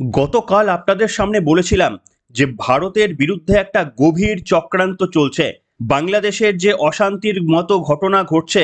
গতকাল আপনাদের সামনে বলেছিলাম যে ভারতের বিরুদ্ধে একটা গভীর চক্রান্ত চলছে। বাংলাদেশের যে অশান্তির মতো ঘটনা ঘটছে,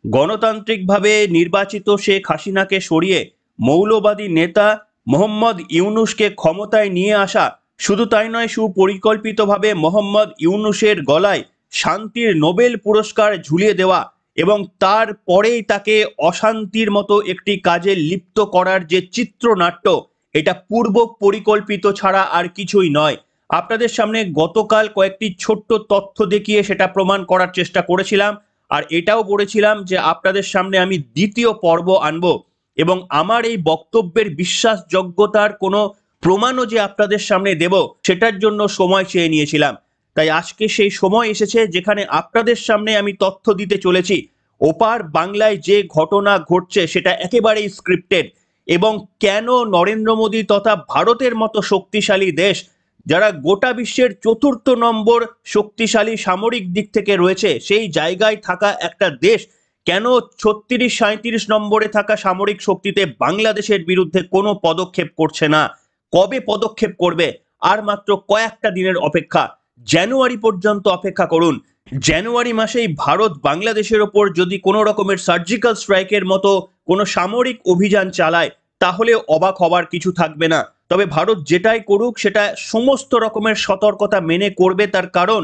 গণতান্ত্রিকভাবে নির্বাচিত শেখ হাসিনাকে সরিয়ে মৌলবাদী নেতা মোহাম্মদ ইউনূসকে ক্ষমতায় নিয়ে আসা, শুধু তাই নয়, সুপরিকল্পিতভাবে মোহাম্মদ ইউনূসের গলায় শান্তির নোবেল পুরস্কার ঝুলিয়ে দেওয়া এবং তারপরেই তাকে অশান্তির মতো একটি কাজে লিপ্ত করার যে চিত্রনাট্য, এটা পূর্ব পরিকল্পিত ছাড়া আর কিছুই নয়। আপনাদের সামনে গতকাল কয়েকটি ছোট্ট তথ্য দেখিয়ে সেটা প্রমাণ করার চেষ্টা করেছিলাম, আর এটাও বলেছিলাম যে আপনাদের সামনে আমি দ্বিতীয় পর্ব আনবো এবং আমার এই বক্তব্যের বিশ্বাসযোগ্যতার কোনো প্রমাণও যে আপনাদের সামনে দেব সেটার জন্য সময় চেয়ে নিয়েছিলাম। তাই আজকে সেই সময় এসেছে যেখানে আপনাদের সামনে আমি তথ্য দিতে চলেছি। ওপার বাংলায় যে ঘটনা ঘটছে সেটা একেবারেই স্ক্রিপ্টেড, এবং কেন নরেন্দ্র মোদী তথা ভারতের মতো শক্তিশালী দেশ, যারা গোটা বিশ্বের চতুর্থ নম্বর শক্তিশালী সামরিক দিক থেকে রয়েছে, সেই জায়গায় থাকা একটা দেশ কেন 36-37 নম্বরে থাকা সামরিক শক্তিতে বাংলাদেশের বিরুদ্ধে কোনো পদক্ষেপ করছে না। কবে পদক্ষেপ করবে? আর মাত্র কয়েকটা দিনের অপেক্ষা, জানুয়ারি পর্যন্ত অপেক্ষা করুন। জানুয়ারি মাসেই ভারত বাংলাদেশের ওপর যদি কোনো রকমের সার্জিক্যাল স্ট্রাইকের মতো কোনো সামরিক অভিযান চালায়, তাহলে অবাক হবার কিছু থাকবে না। তবে ভারত যেটাই করুক সেটা সমস্ত রকমের সতর্কতা মেনে করবে, তার কারণ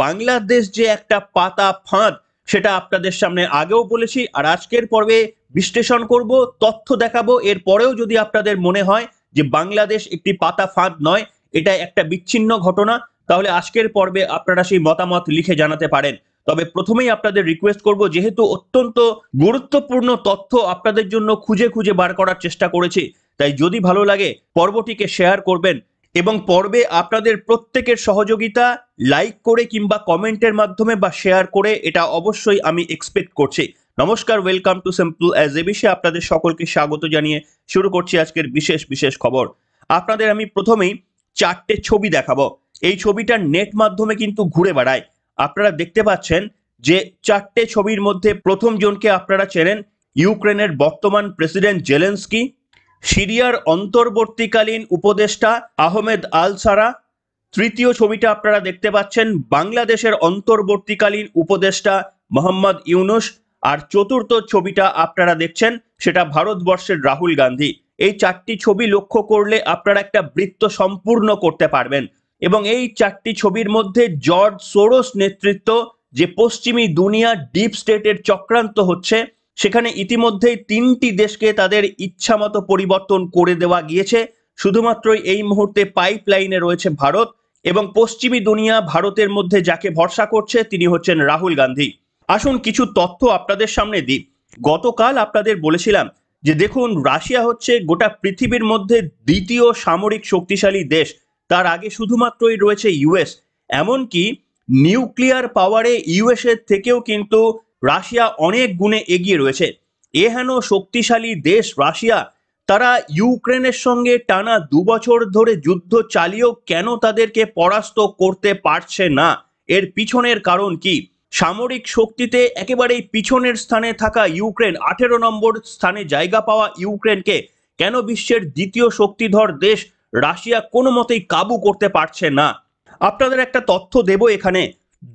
বাংলাদেশ যে একটা পাতা ফাঁদ, সেটা আপনাদের সামনে আগেও বলেছি, আর আজকের পর্বে বিশ্লেষণ করব, তথ্য দেখাবো। এরপরেও যদি আপনাদের মনে হয় যে বাংলাদেশ একটি পাতা ফাঁদ নয়, এটা একটা বিচ্ছিন্ন ঘটনা, তাহলে আজকের পর্বে আপনারা সেই মতামত লিখে জানাতে পারেন। তবে প্রথমেই আপনাদের রিকোয়েস্ট করব, যেহেতু অত্যন্ত গুরুত্বপূর্ণ তথ্য আপনাদের জন্য খুঁজে খুঁজে বার করার চেষ্টা করেছি, তাই যদি ভালো লাগে পর্বটিকে শেয়ার করবেন এবং পর্বে আপনাদের প্রত্যেকের সহযোগিতা লাইক করে কিংবা কমেন্টের মাধ্যমে বা শেয়ার করে, এটা অবশ্যই আমি এক্সপেক্ট করছি। নমস্কার, welcome to simple as ABC. আপনাদের সকলকে স্বাগত জানিয়ে শুরু করছি আজকের বিশেষ বিশেষ খবর। আপনাদের আমি প্রথমেই চারটে ছবি দেখাবো। এই ছবিটা নেট মাধ্যমে কিন্তু ঘুরে বেড়ায়। আপনারা দেখতে পাচ্ছেন যে চারটে ছবির মধ্যে প্রথম জনকে আপনারা চেনেন, ইউক্রেনের বর্তমান প্রেসিডেন্ট জেলেনস্কি। সিরিয়ার অন্তর্বর্তীকালীন উপদেষ্টা আহমেদ আল সারা। তৃতীয় ছবিটা আপনারা দেখতে পাচ্ছেন বাংলাদেশের অন্তর্বর্তীকালীন উপদেষ্টা মোহাম্মদ ইউনূস। আর চতুর্থ ছবিটা আপনারা দেখছেন, সেটা ভারতবর্ষের রাহুল গান্ধী। এই চারটি ছবি লক্ষ্য করলে আপনারা একটা বৃত্ত সম্পূর্ণ করতে পারবেন। এবং এই চারটি ছবির মধ্যে জর্জ সোরোস নেতৃত্ব যে পশ্চিমী দুনিয়া ডিপ স্টেটের চক্রান্ত হচ্ছে, সেখানে ইতিমধ্যেই তিনটি দেশকে তাদের ইচ্ছামতো পরিবর্তন করে দেওয়া গিয়েছে। শুধুমাত্র এই মুহূর্তে পাইপ লাইনে রয়েছে ভারত, এবং পশ্চিমী দুনিয়া ভারতের মধ্যে যাকে ভরসা করছে তিনি হচ্ছেন রাহুল গান্ধী। আসুন কিছু তথ্য আপনাদের সামনে দিই। গতকাল আপনাদের বলেছিলাম যে দেখুন, রাশিয়া হচ্ছে গোটা পৃথিবীর মধ্যে দ্বিতীয় সামরিক শক্তিশালী দেশ। তার আগে শুধুমাত্রই রয়েছে ইউএস। এমনকি নিউক্লিয়ার পাওয়ারে ইউএস এর থেকেও কিন্তু রাশিয়া অনেক গুণে এগিয়ে রয়েছে। হেন শক্তিশালী দেশ রাশিয়া, তারা ইউক্রেনের সঙ্গে টানা 2 বছর ধরে যুদ্ধ চালিয়েও কেন তাদেরকে পরাস্ত করতে পারছে না? এর পিছনের কারণ কি? সামরিক শক্তিতে একেবারেই পিছনের স্থানে থাকা ইউক্রেন, 18 নম্বর স্থানে জায়গা পাওয়া ইউক্রেনকে কেন বিশ্বের দ্বিতীয় শক্তিধর দেশ রাশিয়া কোনো মতেই কাবু করতে পারছে না? আপনাদের একটা তথ্য দেব এখানে।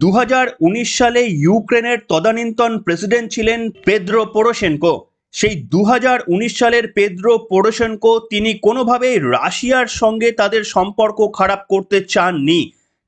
2019 সালে ইউক্রেনের তদানীন্তন প্রেসিডেন্ট ছিলেন পেদ্রো পোরোশেনকো। সেই 2019 সালের পেদ্রো পোরোশেনকো তিনি কোনোভাবেই রাশিয়ার সঙ্গে তাদের সম্পর্ক খারাপ করতে চাননি,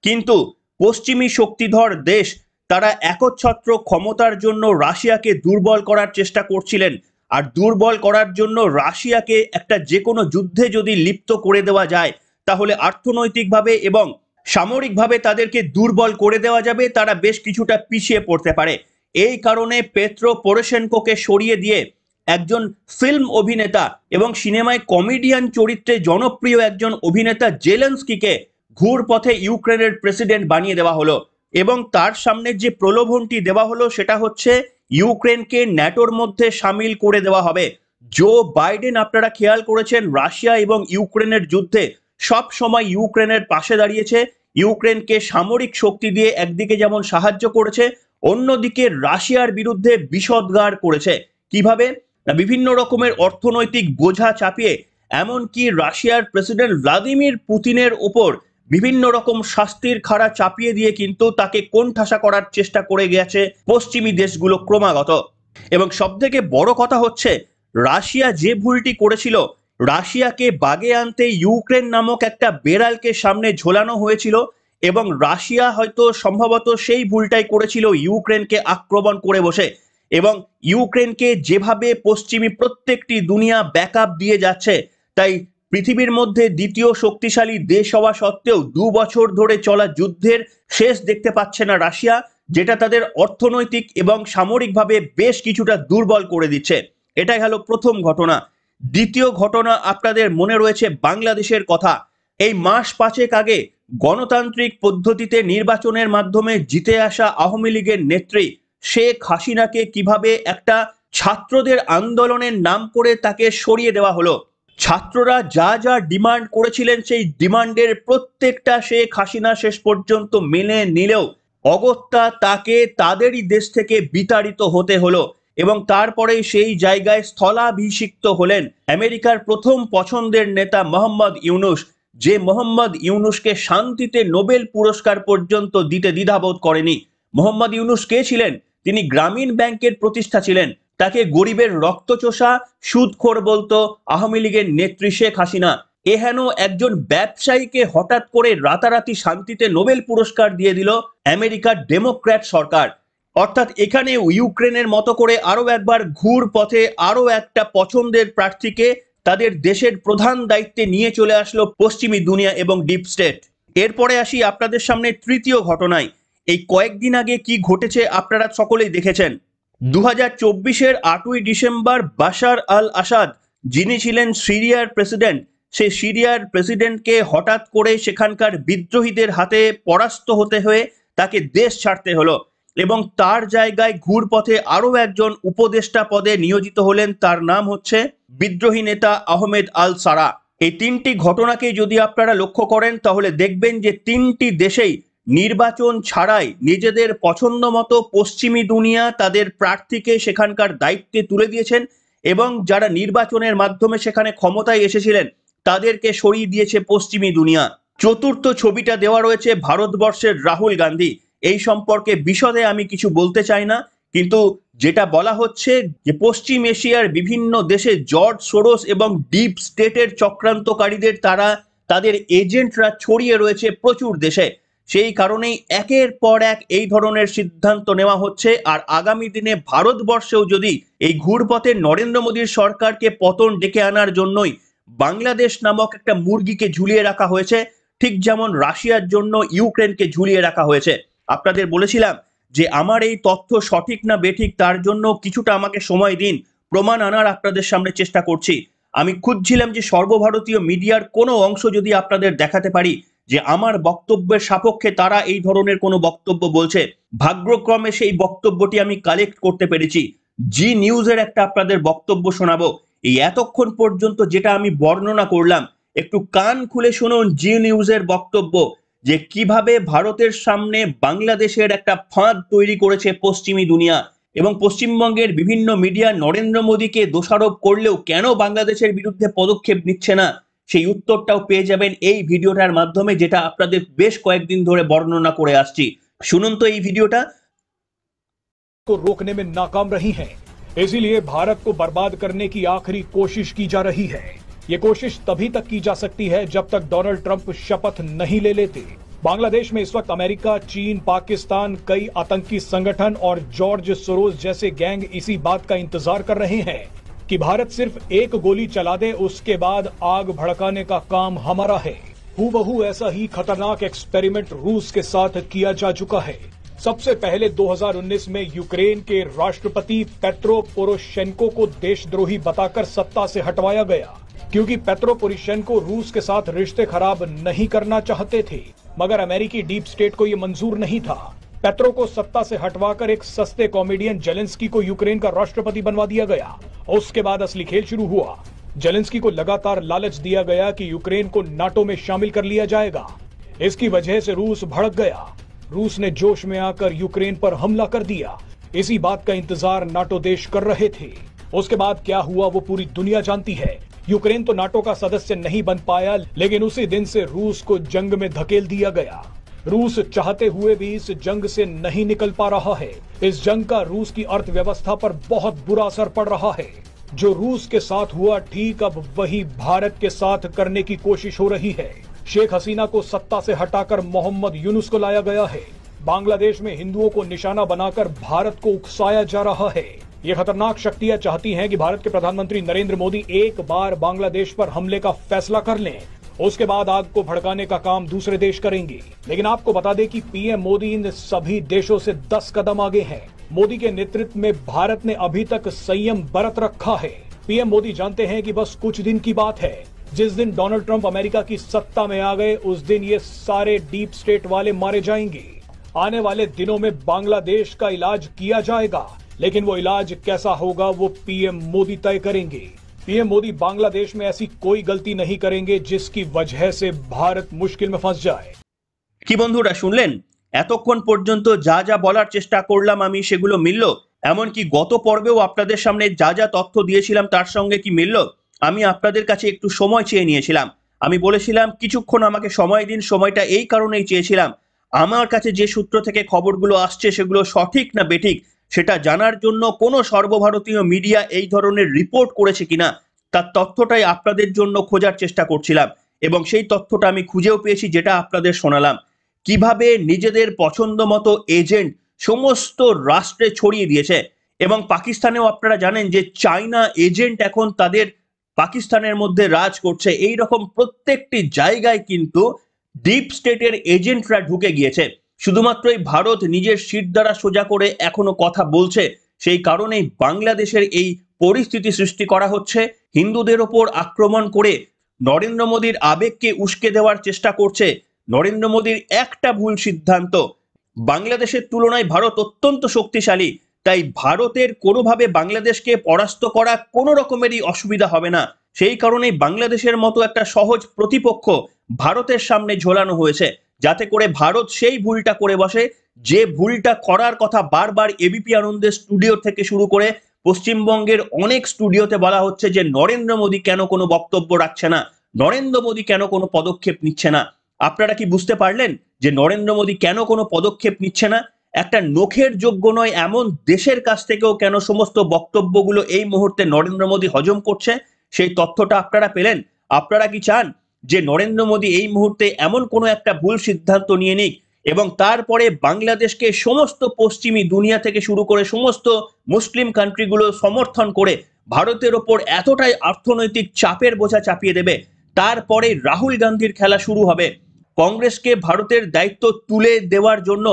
কিন্তু পশ্চিমী শক্তিধর দেশ তারা একচ্ছত্র ক্ষমতার জন্য রাশিয়াকে দুর্বল করার চেষ্টা করছিলেন। আর দুর্বল করার জন্য রাশিয়াকে একটা যে কোনো যুদ্ধে যদি লিপ্ত করে দেওয়া যায়, তাহলে অর্থনৈতিকভাবে এবং সামরিকভাবে তাদেরকে দুর্বল করে দেওয়া যাবে, তারা বেশ কিছুটা পিছিয়ে পড়তে পারে। এই কারণে পেত্রো পোরোশেনকোকে সরিয়ে দিয়ে একজন ফিল্ম অভিনেতা এবং সিনেমায় কমেডিয়ান চরিত্রে জনপ্রিয় একজন অভিনেতা জেলেনস্কিকে ঘুরপথে ইউক্রেনের প্রেসিডেন্ট বানিয়ে দেওয়া হলো। এবং তার সামনে যে প্রলোভনটি দেওয়া হলো সেটা হচ্ছে ইউক্রেনকে ন্যাটোর মধ্যে সামিল করে দেওয়া হবে। জো বাইডেন, আপনারা খেয়াল করেছেন, রাশিয়া এবং ইউক্রেনের যুদ্ধে সব সময় ইউক্রেনের পাশে দাঁড়িয়েছে, ইউক্রেনকে সামরিক শক্তি দিয়ে একদিকে যেমন সাহায্য করেছে, অন্যদিকে রাশিয়ার বিরুদ্ধে বিষোদ্গার করেছে। কিভাবে না, বিভিন্ন রকমের অর্থনৈতিক বোঝা চাপিয়ে এমনকি রাশিয়ার প্রেসিডেন্ট ভ্লাদিমির পুতিনের ওপর বিভিন্ন রকম শাস্তির খাড়া চাপিয়ে দিয়ে কিন্তু তাকে কোণঠাসা করার চেষ্টা করে গেছে পশ্চিমী দেশগুলো ক্রমাগত। এবং সবথেকে বড় কথা হচ্ছে, রাশিয়া যে ভুলটি করেছিল, রাশিয়াকে বাগে আনতে ইউক্রেন নামক একটা বেড়ালকে সামনে ঝোলানো হয়েছিল এবং রাশিয়া হয়তো সম্ভবত সেই ভুলটাই করেছিল ইউক্রেনকে আক্রমণ করে বসে। এবং ইউক্রেনকে যেভাবে পশ্চিমী প্রত্যেকটি দুনিয়া ব্যাকআপ দিয়ে যাচ্ছে, তাই পৃথিবীর মধ্যে দ্বিতীয় শক্তিশালী দেশ হওয়া সত্ত্বেও 2 বছর ধরে চলা যুদ্ধের শেষ দেখতে পাচ্ছে না রাশিয়া, যেটা তাদের অর্থনৈতিক এবং সামরিকভাবে বেশ কিছুটা দুর্বল করে দিচ্ছে। এটাই হলো প্রথম ঘটনা। দ্বিতীয় ঘটনা, আপনাদের মনে রয়েছে বাংলাদেশের কথা। এই মাস 5 আগে গণতান্ত্রিক পদ্ধতিতে নির্বাচনের মাধ্যমে জিতে আসা আওয়ামী লীগের নেত্রী শেখ হাসিনাকে কিভাবে একটা ছাত্রদের আন্দোলনের নাম করে তাকে সরিয়ে দেওয়া হলো। ছাত্ররা যা যা ডিমান্ড করেছিলেন সেই ডিমান্ডের প্রত্যেকটা শেখ হাসিনা শেষ পর্যন্ত মেনে নিলেও অগত্যা তাকে তাদেরই দেশ থেকে বিতাড়িত হতে হলো। এবং তারপরেই সেই জায়গায় স্থলাভিষিক্ত হলেন আমেরিকার প্রথম পছন্দের নেতা মোহাম্মদ ইউনূস, যে মোহাম্মদ ইউনূসকে শান্তিতে নোবেল পুরস্কার পর্যন্ত দিতে দ্বিধাবোধ করেনি। মোহাম্মদ ইউনূস কে ছিলেন? তিনি গ্রামীণ ব্যাংকের প্রতিষ্ঠা ছিলেন। তাকে গরিবের রক্তচোষা সুদখোর বলতো আওয়ামী লীগের নেত্রী শেখ হাসিনা। এহেন একজন ব্যবসায়ীকে হঠাৎ করে রাতারাতি শান্তিতে নোবেল পুরস্কার দিয়ে দিল আমেরিকার ডেমোক্র্যাট সরকার। অর্থাৎ এখানে ইউক্রেনের মতো করে আরো একবার ঘুর পথে আরো একটা পছন্দের প্রার্থীকে তাদের দেশের প্রধান দায়িত্বে নিয়ে চলে আসলো পশ্চিমী দুনিয়া এবং ডিপ স্টেট। এরপরে আসি আপনাদের সামনে তৃতীয় ঘটনায়। এই কয়েকদিন আগে কি ঘটেছে আপনারা সকলেই দেখেছেন। 2024-এর 8ই ডিসেম্বর বাশার আল আসাদ, যিনি ছিলেন সিরিয়ার প্রেসিডেন্ট, সেই সিরিয়ার প্রেসিডেন্টকে হঠাৎ করে সেখানকার বিদ্রোহীদের হাতে পরাস্ত হতে হয়ে তাকে দেশ ছাড়তে হলো এবং তার জায়গায় ঘুরপথে আরো একজন উপদেষ্টা পদে নিয়োজিত হলেন। তার নাম হচ্ছে বিদ্রোহী নেতা আহমেদ আল সারা। এই তিনটি ঘটনাকে যদি আপনারা লক্ষ্য করেন তাহলে দেখবেন যে তিনটি দেশেই নির্বাচন ছাড়াই নিজেদের পছন্দ মতো পশ্চিমী দুনিয়া তাদের প্রার্থীকে সেখানকার দায়িত্বে তুলে দিয়েছেন এবং যারা নির্বাচনের মাধ্যমে সেখানে ক্ষমতায় এসেছিলেন তাদেরকে সরিয়ে দিয়েছে পশ্চিমী দুনিয়া। চতুর্থ ছবিটা দেওয়া রয়েছে ভারতবর্ষের রাহুল গান্ধী। এই সম্পর্কে বিশদে আমি কিছু বলতে চাই না, কিন্তু যেটা বলা হচ্ছে যে পশ্চিম এশিয়ার বিভিন্ন দেশে জর্জ সোরোস এবং ডিপ স্টেটের চক্রান্তকারীদের তাদের এজেন্টরা ছড়িয়ে রয়েছে প্রচুর দেশে। সেই কারণেই একের পর এক এই ধরনের সিদ্ধান্ত নেওয়া হচ্ছে। আর আগামী দিনে ভারতবর্ষেও যদি এই ঘুরপথে নরেন্দ্র মোদীর সরকারকে পতন ডেকে আনার জন্যই বাংলাদেশ নামক একটা মুরগিকে ঝুলিয়ে রাখা হয়েছে, ঠিক যেমন রাশিয়ার জন্য ইউক্রেনকে ঝুলিয়ে রাখা হয়েছে। আপনাদের বলেছিলাম যে আমার এই তথ্য সঠিক না বেঠিক তার জন্য কিছুটা আমাকে সময় দিন, প্রমাণ আনার আপনাদের সামনে চেষ্টা করছি। আমি খুঁজছিলাম যে সর্বভারতীয় মিডিয়ার কোনো অংশ যদি আপনাদের দেখাতে পারি যে আমার বক্তব্যের সাপেক্ষে তারা এই ধরনের কোনো বক্তব্য বলছে। ভাগ্যক্রমে সেই বক্তব্যটি আমি কালেক্ট করতে পেরেছি। জি নিউজের একটা আপনাদের বক্তব্য শোনাবো। এই এতক্ষণ পর্যন্ত যেটা আমি বর্ণনা করলাম, একটু কান খুলে শুনুন জি নিউজের বক্তব্য, যে কিভাবে ভারতের সামনে বাংলাদেশের একটা ফাঁদ তৈরি করেছে পশ্চিমী দুনিয়া। এবং পশ্চিমবঙ্গের বিভিন্ন মিডিয়া নরেন্দ্র মোদীকে দোষারোপ করলেও কেন বাংলাদেশের বিরুদ্ধে পদক্ষেপ নিচ্ছে না, সেই উত্তরটাও পেয়ে যাবেন এই ভিডিওটার মাধ্যমে, যেটা আপনাদের বেশ কয়েকদিন ধরে বর্ণনা করে আসছি। শুনুন তো এই ভিডিওটা। को रोकने में नाकाम रही हैं, इसीलिए भारत को बर्बाद करने की आखिरी कोशिश की जा रही है। ये कोशिश तभी तक की जा सकती है जब तक डोनाल्ड ट्रंप शपथ नहीं ले लेते। बांग्लादेश में इस वक्त अमेरिका, चीन, पाकिस्तान, कई आतंकी संगठन और जॉर्ज सोरोस जैसे गैंग इसी बात का इंतजार कर रहे हैं कि भारत सिर्फ एक गोली चला दे, उसके बाद आग भड़काने का काम हमारा है। हूबहू ऐसा ही खतरनाक एक्सपेरिमेंट रूस के साथ किया जा चुका है। सबसे पहले 2019 में यूक्रेन के राष्ट्रपति पेट्रो पोरोशेंको को देशद्रोही बताकर सत्ता से हटवाया गया, क्योंकि पेट्रो पोरोशेंको रूस के साथ रिश्ते खराब नहीं करना चाहते थे, मगर अमेरिकी डीप स्टेट को ये मंजूर नहीं था। पेट्रो को सत्ता से हटवाकर एक सस्ते कॉमेडियन जेलेंस्की को यूक्रेन का राष्ट्रपति बनवा दिया गया। उसके बाद असली खेल शुरू हुआ। जेलेंस्की को लगातार लालच दिया गया कि यूक्रेन को नाटो में शामिल कर लिया जाएगा। इसकी वजह से रूस भड़क गया। रूस ने जोश में आकर यूक्रेन पर हमला कर दिया। इसी बात का इंतजार नाटो देश कर रहे थे। उसके बाद क्या हुआ वो पूरी दुनिया जानती है। यूक्रेन तो नाटो का सदस्य नहीं बन पाया, लेकिन उसी दिन से रूस को जंग में धकेल दिया गया। रूस चाहते हुए भी इस जंग से नहीं निकल पा रहा है। इस जंग का रूस की अर्थव्यवस्था पर बहुत बुरा असर पड़ रहा है। जो रूस के साथ हुआ ठीक अब वही भारत के साथ करने की कोशिश हो रही है। शेख हसीना को सत्ता से हटाकर मोहम्मद यूनुस को लाया गया है। बांग्लादेश में हिंदुओं को निशाना बनाकर भारत को उकसाया जा रहा है। ये खतरनाक शक्तियां चाहती हैं कि भारत के प्रधानमंत्री नरेंद्र मोदी एक बार बांग्लादेश पर हमले का फैसला कर लें, उसके बाद आग को भड़काने का काम दूसरे देश करेंगे। लेकिन आपको बता दें कि पीएम मोदी इन सभी देशों से 10 कदम आगे हैं। मोदी के नेतृत्व में भारत ने अभी तक संयम बरत रखा है। पीएम मोदी जानते हैं कि बस कुछ दिन की बात है, जिस दिन डोनाल्ड ट्रंप अमेरिका की सत्ता में आ गए उस दिन ये सारे डीप स्टेट वाले मारे जाएंगे। आने वाले दिनों में बांग्लादेश का इलाज किया जाएगा, लेकिन वो इलाज कैसा होगा वो पीएम मोदी तय करेंगे। पीएम मोदी बांग्लादेश में ऐसी कोई गलती नहीं करेंगे जिसकी वजह से भारत मुश्किल में फंस जाए। কি বন্ধুরা শুনলেন? এতক্ষণ পর্যন্ত যা যা বলার চেষ্টা করলাম আমি সেগুলো মিলল? এমনকি গত পর্বেও আপনাদের সামনে যা যা তথ্য দিয়েছিলাম তার সঙ্গে কি মিলল? আমি আপনাদের কাছে একটু সময় চেয়ে নিয়েছিলাম। আমি বলেছিলাম কিছুক্ষণ আমাকে সময় দিন। সময়টা এই কারণেই চেয়েছিলাম, আমার কাছে যে সূত্র থেকে খবরগুলো আসছে সেগুলো সঠিক না বেঠিক সেটা জানার জন্য কোনো সর্বভারতীয় মিডিয়া এই ধরনের রিপোর্ট করেছে কিনা তার তথ্যটাই আপনাদের জন্য খোঁজার চেষ্টা করছিলাম, এবং সেই তথ্যটা আমি খুঁজেও পেয়েছি, যেটা আপনাদের শোনালাম। কিভাবে নিজেদের পছন্দ মতো এজেন্ট সমস্ত রাষ্ট্রে ছড়িয়ে দিয়েছে, এবং পাকিস্তানেও আপনারা জানেন যে চায়না এজেন্ট এখন তাদের পাকিস্তানের মধ্যে রাজ করছে। এই রকম প্রত্যেকটি জায়গায় কিন্তু ডিপ স্টেটের এজেন্টরা ঢুকে গিয়েছে। শুধুমাত্রই ভারত নিজের শির দ্বারা সোজা করে এখনো কথা বলছে, সেই কারণেই বাংলাদেশের এই পরিস্থিতি সৃষ্টি করা হচ্ছে। হিন্দুদের ওপর আক্রমণ করে নরেন্দ্র মোদীর আবেগকে উস্কে দেওয়ার চেষ্টা করছে। নরেন্দ্র মোদীর একটা ভুল সিদ্ধান্ত, বাংলাদেশের তুলনায় ভারত অত্যন্ত শক্তিশালী, তাই ভারতের কোনোভাবে বাংলাদেশকে পরাস্ত করা কোনো রকমেরই অসুবিধা হবে না। সেই কারণেই বাংলাদেশের মতো একটা সহজ প্রতিপক্ষ ভারতের সামনে ঝোলানো হয়েছে, যাতে করে ভারত সেই ভুলটা করে বসে যে ভুলটা করার কথা বারবার এবিপি আনন্দের স্টুডিও থেকে শুরু করে পশ্চিমবঙ্গের অনেক স্টুডিওতে বলা হচ্ছে যে নরেন্দ্র মোদী কেন কোনো বক্তব্য রাখছে না, নরেন্দ্র মোদী কেন কোনো পদক্ষেপ নিচ্ছে না। আপনারা কি বুঝতে পারলেন যে নরেন্দ্র মোদী কেন কোনো পদক্ষেপ নিচ্ছে না? একটা নখের যোগ্য নয় এমন দেশের কাছ থেকেও কেন সমস্ত বক্তব্যগুলো এই মুহূর্তে নরেন্দ্র মোদী হজম করছে, সেই তথ্যটা আপনারা পেলেন। আপনারা কি চান যে নরেন্দ্র মোদী এই মুহূর্তে এমন কোনো একটা ভুল সিদ্ধান্ত নিয়ে নিক এবং তারপরে বাংলাদেশকে সমস্ত পশ্চিমী দুনিয়া থেকে শুরু করে সমস্ত মুসলিম কান্ট্রিগুলো সমর্থন করে ভারতের ওপর এতটাই অর্থনৈতিক চাপের বোঝা চাপিয়ে দেবে, তারপরে রাহুল গান্ধীর খেলা শুরু হবে কংগ্রেসকে ভারতের দায়িত্ব তুলে দেওয়ার জন্য?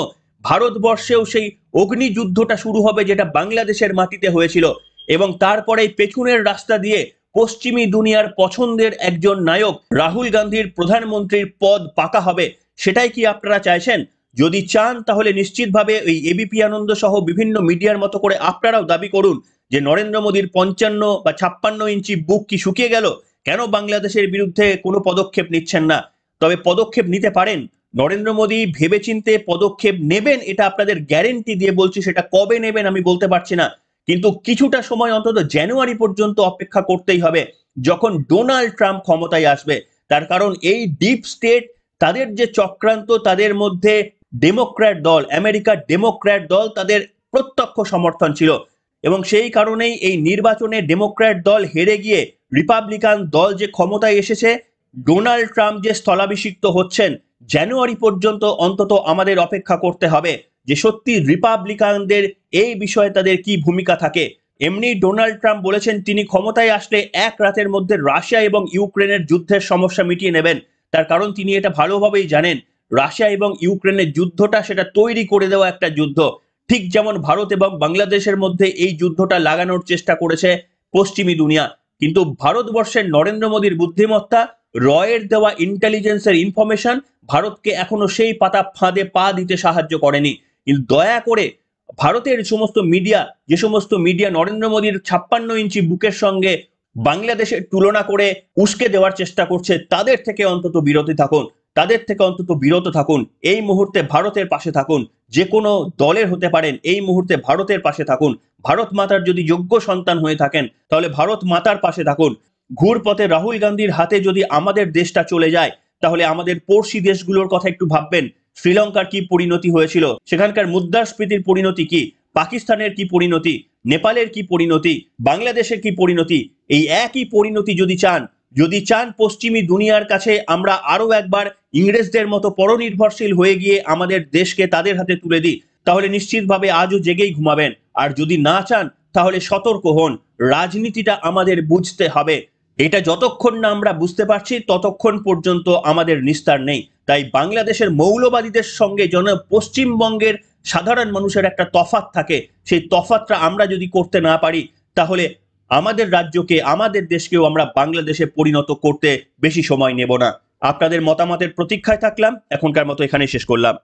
ভারতবর্ষেও সেই অগ্নিযুদ্ধটা শুরু হবে যেটা বাংলাদেশের মাটিতে হয়েছিল, এবং তারপরে পেছনের রাস্তা দিয়ে পশ্চিমী দুনিয়ার পছন্দের একজন নায়ক রাহুল গান্ধীর প্রধানমন্ত্রীর পদ পাকা হবে। সেটাই কি আপনারা চাইছেন? যদি চান তাহলে নিশ্চিতভাবে এই এবিপি আনন্দ সহ বিভিন্ন মিডিয়ার মতো করে আপনারাও দাবি করুন যে নরেন্দ্র মোদীর 55 বা 56 ইঞ্চি বুক কি শুকিয়ে গেল? কেন বাংলাদেশের বিরুদ্ধে কোনো পদক্ষেপ নিচ্ছেন না? তবে পদক্ষেপ নিতে পারেন। নরেন্দ্র মোদী ভেবেচিন্তে পদক্ষেপ নেবেন, এটা আপনাদের গ্যারেন্টি দিয়ে বলছি। সেটা কবে নেবেন আমি বলতে পারছি না, কিন্তু কিছুটা সময় অন্তত জানুয়ারি পর্যন্ত অপেক্ষা করতেই হবে, যখন ডোনাল্ড ট্রাম্প ক্ষমতায় আসবে। তার কারণ এই ডিপ স্টেট তাদের যে চক্রান্ত, তাদের মধ্যে ডেমোক্র্যাট দল, আমেরিকার ডেমোক্র্যাট দল তাদের প্রত্যক্ষ সমর্থন ছিল, এবং সেই কারণেই এই নির্বাচনে ডেমোক্র্যাট দল হেরে গিয়ে রিপাবলিকান দল যে ক্ষমতায় এসেছে, ডোনাল্ড ট্রাম্প যে স্থলাভিষিক্ত হচ্ছেন, জানুয়ারি পর্যন্ত অন্তত আমাদের অপেক্ষা করতে হবে যে সত্যি রিপাবলিকানদের এই বিষয়ে তাদের কি ভূমিকা থাকে। এমনি ডোনাল্ড ট্রাম্প বলেছেন তিনি ক্ষমতায় আসলে এক রাতের মধ্যে রাশিয়া এবং ইউক্রেনের যুদ্ধের সমস্যা মিটিয়ে নেবেন। তার কারণ তিনি এটা ভালোভাবেই জানেন রাশিয়া এবং ইউক্রেনের যুদ্ধটা সেটা তৈরি করে দেওয়া একটা যুদ্ধ, ঠিক যেমন ভারত এবং বাংলাদেশের মধ্যে এই যুদ্ধটা লাগানোর চেষ্টা করেছে পশ্চিমী দুনিয়া। কিন্তু ভারতবর্ষের নরেন্দ্র মোদীর বুদ্ধিমত্তা, রয়ের দেওয়া ইন্টেলিজেন্সের ইনফরমেশন ভারতকে এখনো সেই পাতা ফাঁদে পা দিতে সাহায্য করেনি। কিন্তু দয়া করে ভারতের সমস্ত মিডিয়া, যে সমস্ত মিডিয়া নরেন্দ্র মোদীর 56 ইঞ্চি বুকের সঙ্গে বাংলাদেশের তুলনা করে উস্কে দেওয়ার চেষ্টা করছে, তাদের থেকে অন্তত বিরতি থাকুন, তাদের থেকে অন্তত বিরত থাকুন। এই মুহূর্তে ভারতের পাশে থাকুন, যে কোনো দলের হতে পারেন, এই মুহূর্তে ভারতের পাশে থাকুন। ভারত মাতার যদি যোগ্য সন্তান হয়ে থাকেন তাহলে ভারত মাতার পাশে থাকুন। ঘুরপথে রাহুল গান্ধীর হাতে যদি আমাদের দেশটা চলে যায়, তাহলে আমাদের পড়শি দেশগুলোর কথা একটু ভাববেন। শ্রীলঙ্কার কি পরিণতি হয়েছিল, সেখানকার মুদ্রাস্ফীতির পরিণতি কি, পাকিস্তানের কি পরিণতি, নেপালের কি পরিণতি, বাংলাদেশের কি পরিণতি। এই একই পরিণতি যদি চান পশ্চিমী দুনিয়ার কাছে আমরা আরো একবার ইংরেজদের মতো পরনির্ভরশীল হয়ে গিয়ে আমাদের দেশকে তাদের হাতে তুলে দিই, তাহলে নিশ্চিতভাবে আজও জেগেই ঘুমাবেন। আর যদি না চান, তাহলে সতর্ক হন। রাজনীতিটা আমাদের বুঝতে হবে। এটা যতক্ষণ না আমরা বুঝতে পারছি, ততক্ষণ পর্যন্ত আমাদের নিস্তার নেই। তাই বাংলাদেশের মৌলবাদীদের সঙ্গে যেন পশ্চিমবঙ্গের সাধারণ মানুষের একটা তফাৎ থাকে, সেই তফাৎটা আমরা যদি করতে না পারি, তাহলে আমাদের রাজ্যকে, আমাদের দেশকেও আমরা বাংলাদেশে পরিণত করতে বেশি সময় নেব না। আপনাদের মতামতের প্রতীক্ষায় থাকলাম। এখনকার মতো এখানেই শেষ করলাম।